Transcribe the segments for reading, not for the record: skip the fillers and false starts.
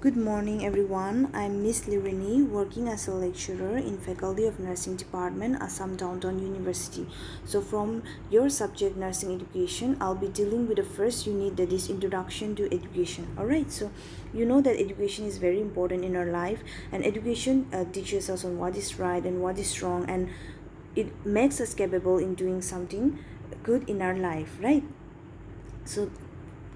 Good morning everyone. I'm Miss Lirini, working as a lecturer in Faculty of Nursing Department, Assam Downtown University. So from your subject Nursing Education, I'll be dealing with the first unit, that is Introduction to Education. Alright, so you know that education is very important in our life, and education teaches us on what is right and what is wrong, and it makes us capable in doing something good in our life, right? So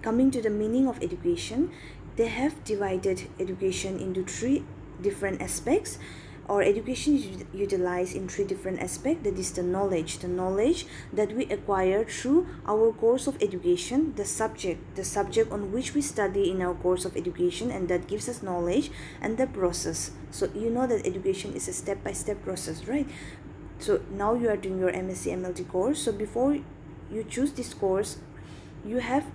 coming to the meaning of education, they have divided education into three different aspects, or education is utilized in three different aspects. That is the knowledge that we acquire through our course of education, the subject on which we study in our course of education, and that gives us knowledge, and the process. So you know that education is a step-by-step process, right? So now you are doing your MSc MLT course. So before you choose this course, you have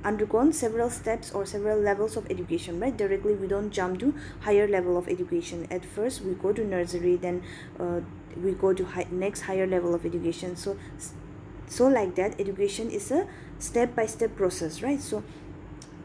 undergone several steps or several levels of education, right? Directly we don't jump to higher level of education. At first we go to nursery, then we go to next higher level of education. So like that, education is a step-by-step process, right? So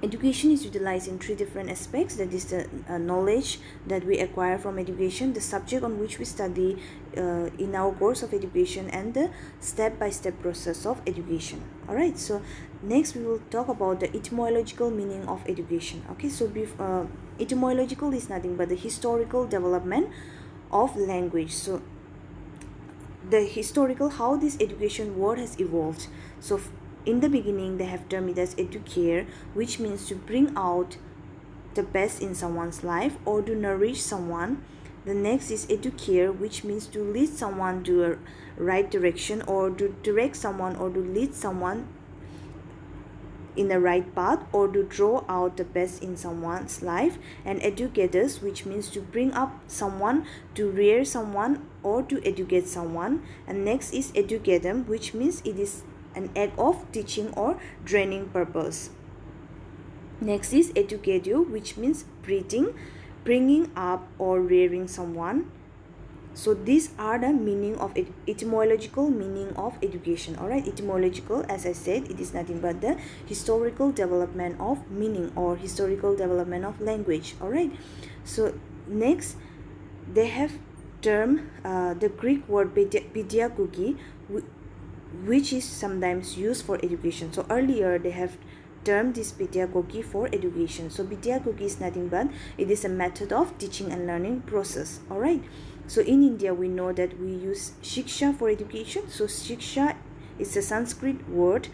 education is utilized in three different aspects. That is the knowledge that we acquire from education, the subject on which we study in our course of education, and the step-by-step process of education. All right, so next we will talk about the etymological meaning of education. Okay, so etymological is nothing but the historical development of language. So the historical, how this education word has evolved. So in the beginning they have termed it as educare, which means to bring out the best in someone's life or to nourish someone. The next is educare, which means to lead someone to a right direction, or to direct someone, or to lead someone in the right path, or to draw out the best in someone's life. And educators, which means to bring up someone, to rear someone, or to educate someone. And next is educatum, which means it is an act of teaching or training purpose. Next is educatio, which means bringing up or rearing someone. So these are the meaning of etymological meaning of education. All right, etymological, as I said, it is nothing but the historical development of meaning or historical development of language. All right, so next they have termed the Greek word pedagogy, which is sometimes used for education. So earlier they have termed this pedagogy for education. So pedagogy is nothing but it is a method of teaching and learning process. All right, so in India we know that we use shiksha for education. So shiksha is a Sanskrit word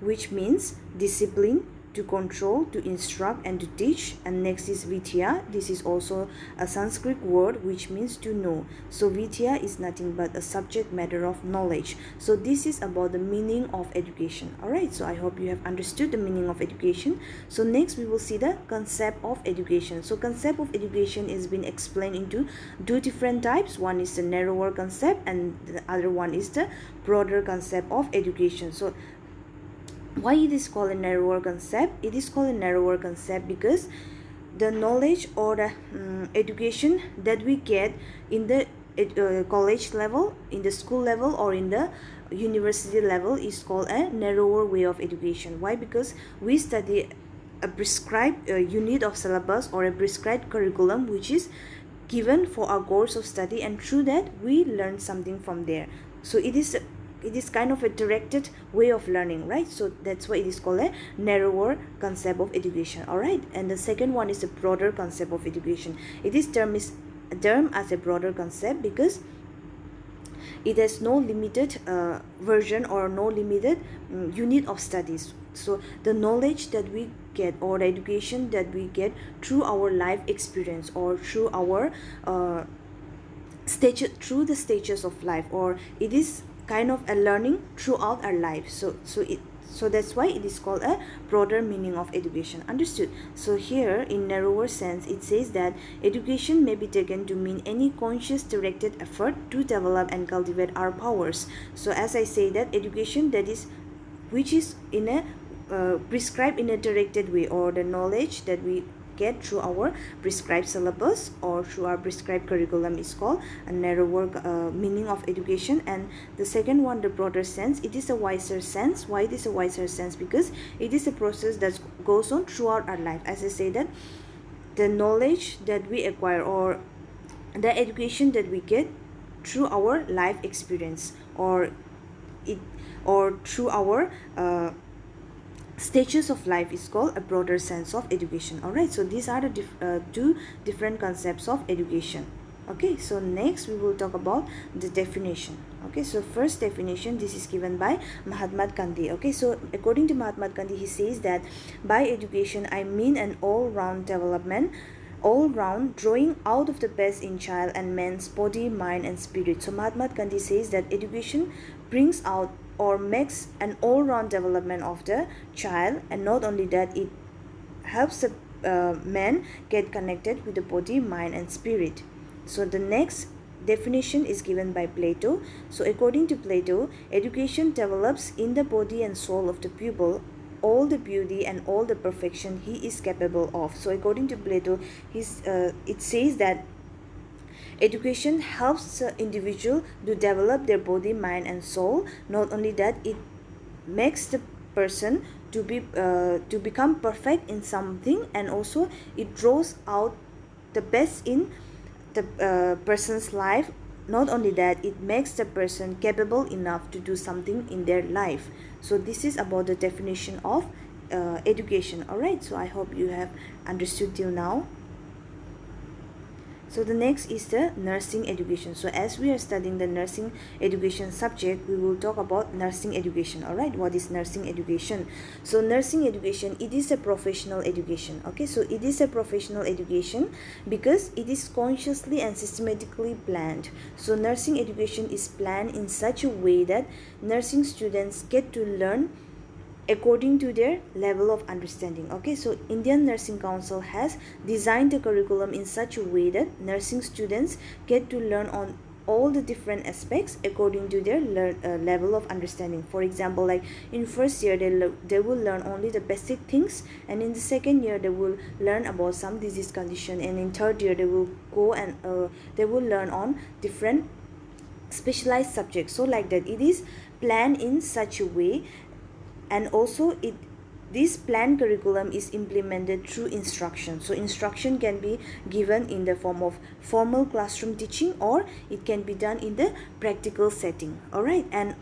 which means discipline, to control, to instruct, and to teach. And next is vidya. This is also a Sanskrit word which means to know. So vidya is nothing but a subject matter of knowledge. So this is about the meaning of education. All right, so I hope you have understood the meaning of education. So next we will see the concept of education. So concept of education is been explained into two different types. One is the narrower concept, and the other one is the broader concept of education. So why it is called a narrower concept? It is called a narrower concept because the knowledge or the education that we get in the college level, in the school level, or in the university level is called a narrower way of education. Why? Because we study a prescribed unit of syllabus or a prescribed curriculum which is given for our course of study, and through that we learn something from there. So it is kind of a directed way of learning, right? So that's why it is called a narrower concept of education. All right, and the second one is a broader concept of education. It is termed as a broader concept because it has no limited version or no limited unit of studies. So the knowledge that we get, or the education that we get through our life experience, or through our through the stages of life, or it is kind of a learning throughout our life. So that's why it is called a broader meaning of education. Understood? So here in narrower sense it says that education may be taken to mean any conscious directed effort to develop and cultivate our powers. So as I say, that education that is which is in a prescribed in a directed way, or the knowledge that we get through our prescribed syllabus or through our prescribed curriculum is called a narrower meaning of education. And the second one, the broader sense, it is a wiser sense. Why it is a wiser sense? Because it is a process that goes on throughout our life. As I say that the knowledge that we acquire or the education that we get through our life experience, or it or through our stages of life is called a broader sense of education. All right, so these are the two different concepts of education. Okay, so next we will talk about the definition. Okay, so first definition, this is given by Mahatma Gandhi. Okay, so according to Mahatma Gandhi, he says that by education I mean an all-round development, all round drawing out of the best in child and man's body, mind and spirit. So Mahatma Gandhi says that education brings out or makes an all-round development of the child, and not only that, it helps the man get connected with the body, mind and spirit. So the next definition is given by Plato. So according to Plato, education develops in the body and soul of the pupil all the beauty and all the perfection he is capable of. So according to Plato, it says that education helps the individual to develop their body, mind and soul. Not only that, it makes the person to become perfect in something, and also it draws out the best in the person's life. Not only that, it makes the person capable enough to do something in their life. So this is about the definition of education. All right, so I hope you have understood till now. So the next is the nursing education. So as we are studying the nursing education subject, we will talk about nursing education. All right, what is nursing education? So nursing education, it is a professional education. Okay, so it is a professional education because it is consciously and systematically planned. So nursing education is planned in such a way that nursing students get to learn according to their level of understanding. Okay, so Indian Nursing Council has designed the curriculum in such a way that nursing students get to learn on all the different aspects according to their level of understanding. For example, like in first year they will learn only the basic things, and in the second year they will learn about some disease condition, and in third year they will go and they will learn on different specialized subjects. So like that, it is planned in such a way. And also this planned curriculum is implemented through instruction. So instruction can be given in the form of formal classroom teaching, or it can be done in the practical setting. All right, and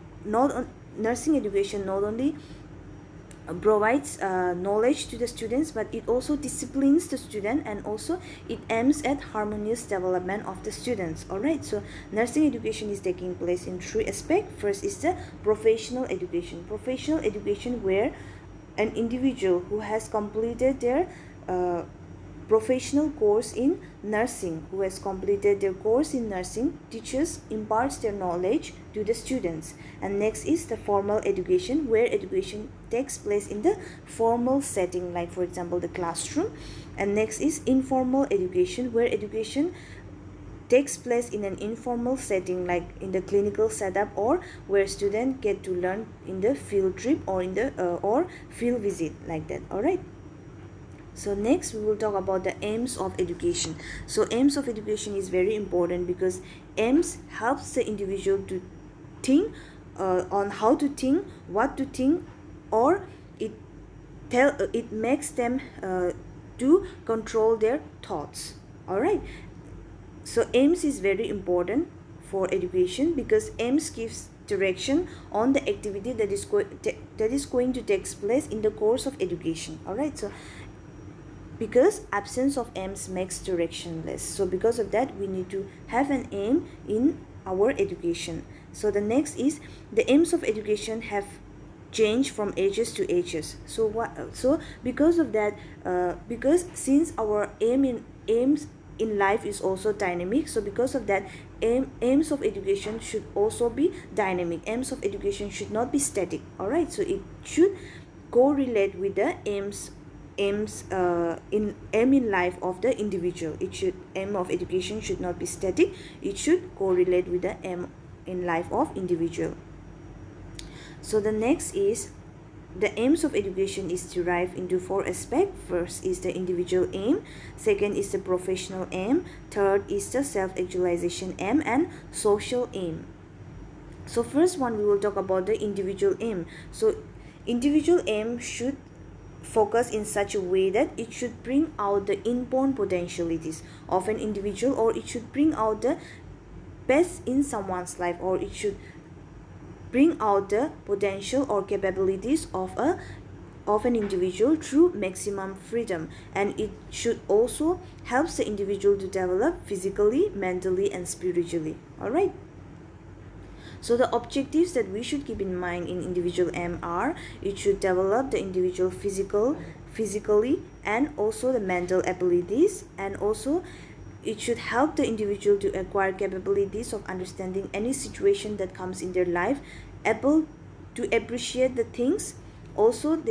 nursing education not only provides knowledge to the students, but it also disciplines the student, and also it aims at harmonious development of the students. All right, so nursing education is taking place in three aspects. First is the professional education. Professional education, where an individual who has completed their professional course in nursing, teaches, imparts their knowledge to the students. And next is the formal education, where education takes place in the formal setting, like for example the classroom. And next is informal education, where education takes place in an informal setting, like in the clinical setup, or where students get to learn in the field trip or in the or field visit, like that. All right, so next we will talk about the aims of education. So aims of education is very important because aims helps the individual to think on how to think, what to think, or it makes them to control their thoughts. All right, so aims is very important for education because aims gives direction on the activity that is going to take place in the course of education. All right, so because absence of aims makes directionless, so because of that we need to have an aim in our education. So the next is the aims of education have changed from ages to ages. So because of that, because since our aims in life is also dynamic, so because of that, aims of education should also be dynamic. Aims of education should not be static. All right, so it should correlate with the aims in life of the individual. Aim of education should not be static, it should correlate with the aim in life of individual. So the next is the aims of education is derived into four aspects. First is the individual aim, second is the professional aim, third is the self-actualization aim, and social aim. So first one, we will talk about the individual aim. So individual aim should focus in such a way that it should bring out the inborn potentialities of an individual, or it should bring out the best in someone's life, or it should bring out the potential or capabilities of an individual through maximum freedom. And it should also help the individual to develop physically, mentally, and spiritually. All right. So the objectives that we should keep in mind in individual M are: it should develop the individual physically and also the mental abilities, and also it should help the individual to acquire capabilities of understanding any situation that comes in their life, able to appreciate the things. Also,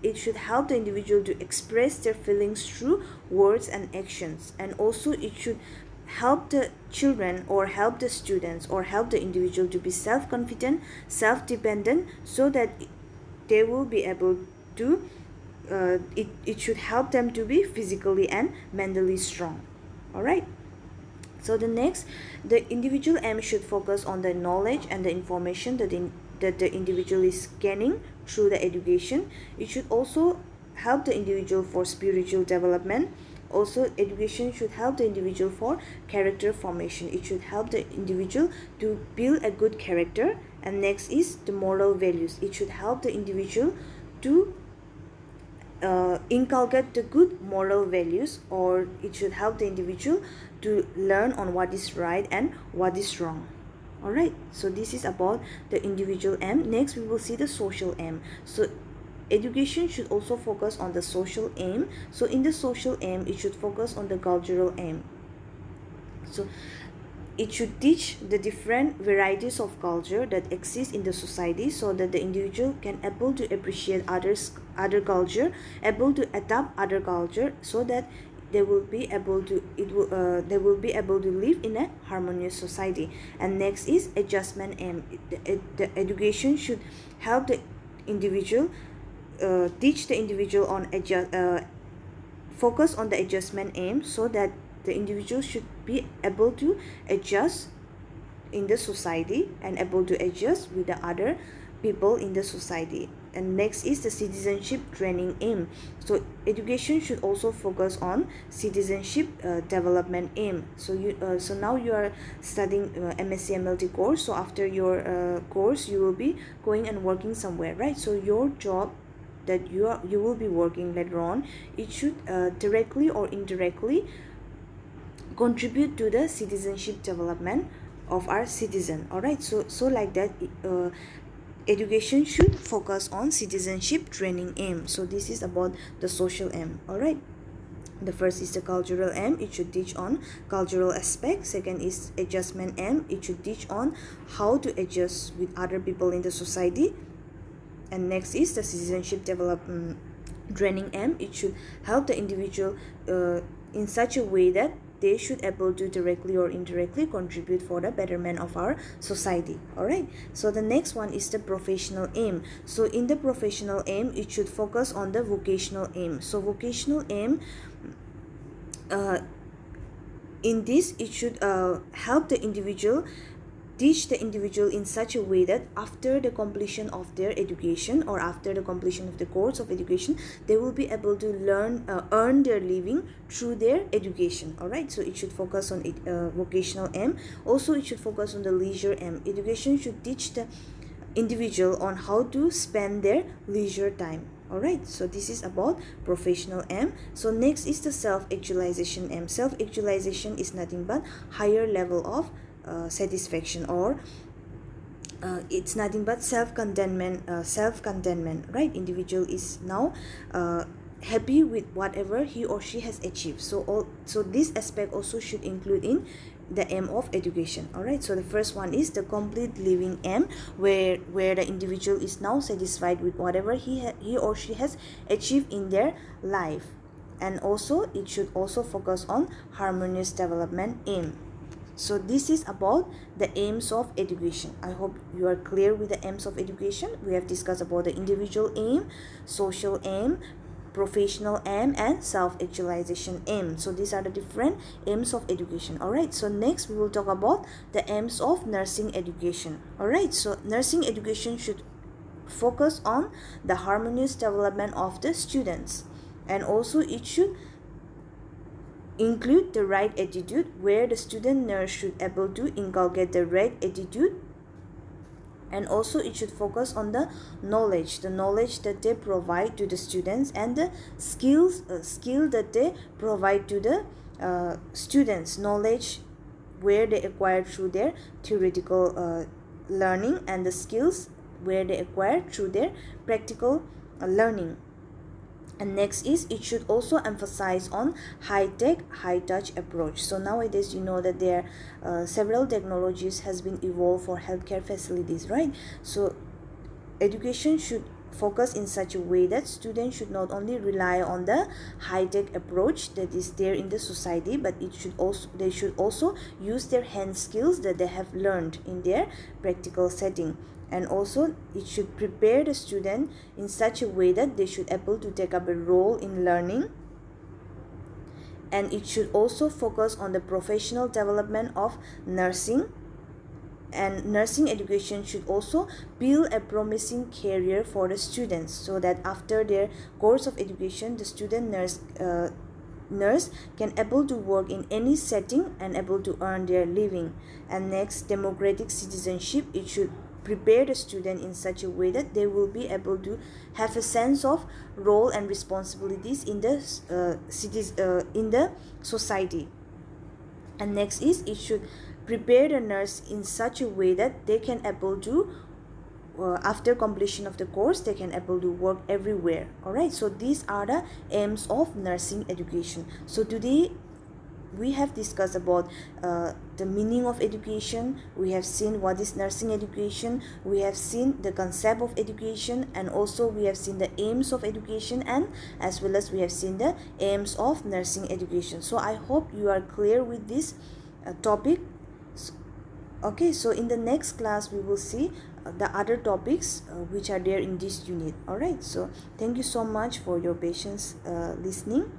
it should help the individual to express their feelings through words and actions. And also it should help the children, or help the students, or help the individual to be self-confident, self-dependent, so that they will be able to it should help them to be physically and mentally strong. All right. So the individual M should focus on the knowledge and the information that the individual is gaining through the education. It should also help the individual for spiritual development. Also, education should help the individual for character formation. It should help the individual to build a good character. And next is the moral values. It should help the individual to inculcate the good moral values, or it should help the individual to learn on what is right and what is wrong. All right. So this is about the individual M. Next, we will see the social M. So education should also focus on the social aim. So in the social aim, it should focus on the cultural aim. So it should teach the different varieties of culture that exist in the society, so that the individual can able to appreciate other culture, able to adapt other culture, so that they will be able to live in a harmonious society. And next is adjustment aim. The education should help the individual, teach the individual on focus on the adjustment aim, so that the individual should be able to adjust in the society and able to adjust with the other people in the society. And next is the citizenship training aim. So education should also focus on citizenship development aim. So now you are studying MSc MLT course. So after your course, you will be going and working somewhere, right? So your job that you will be working later on, it should directly or indirectly contribute to the citizenship development of our citizen. All right. So like that, education should focus on citizenship training aim. So this is about the social aim. All right. The first is the cultural aim. It should teach on cultural aspects. Second is adjustment aim. It should teach on how to adjust with other people in the society. And next is the citizenship development training aim. It should help the individual in such a way that they should able to directly or indirectly contribute for the betterment of our society. All right. So the next one is the professional aim. So in the professional aim, it should focus on the vocational aim. So vocational aim, in this, it should help the individual, teach the individual in such a way that after the completion of their education, or after the completion of the course of education, they will be able to earn their living through their education. All right. So it should focus on vocational aim. Also, it should focus on the leisure aim. Education should teach the individual on how to spend their leisure time. All right. So this is about professional aim. So next is the self-actualization aim. Self-actualization is nothing but higher level of satisfaction, or it's nothing but self-contentment, right? Individual is now happy with whatever he or she has achieved. So this aspect also should include in the aim of education. All right. So the first one is the complete living aim, where the individual is now satisfied with whatever he or she has achieved in their life. And also it should also focus on harmonious development aim. So this is about the aims of education. I hope you are clear with the aims of education. We have discussed about the individual aim, social aim, professional aim, and self-actualization aim. So these are the different aims of education. All right. So next we will talk about the aims of nursing education. All right. So nursing education should focus on the harmonious development of the students, and also it should include the right attitude, where the student nurse should able to inculcate the right attitude, and also it should focus on the knowledge that they provide to the students, and the skill that they provide to the students, knowledge where they acquire through their theoretical learning, and the skills where they acquire through their practical learning. And next is, it should also emphasize on high-tech, high-touch approach. So nowadays, you know that there are several technologies has been evolved for healthcare facilities, right? So education should focus in such a way that students should not only rely on the high-tech approach that is there in the society, but they should also use their hand skills that they have learned in their practical setting. And also it should prepare the student in such a way that they should able to take up a role in learning. And it should also focus on the professional development of nursing, and nursing education should also build a promising career for the students, so that after their course of education, the student nurse can able to work in any setting and able to earn their living. And next, democratic citizenship, it should prepare the student in such a way that they will be able to have a sense of role and responsibilities in the in the society. And next is, it should prepare the nurse in such a way that they can able to after completion of the course, they can able to work everywhere. All right, so these are the aims of nursing education. So today we have discussed about the meaning of education. We have seen what is nursing education. We have seen the concept of education, and also we have seen the aims of education, and as well as we have seen the aims of nursing education. So I hope you are clear with this topic. Okay, so in the next class we will see the other topics which are there in this unit. All right, so thank you so much for your patience listening.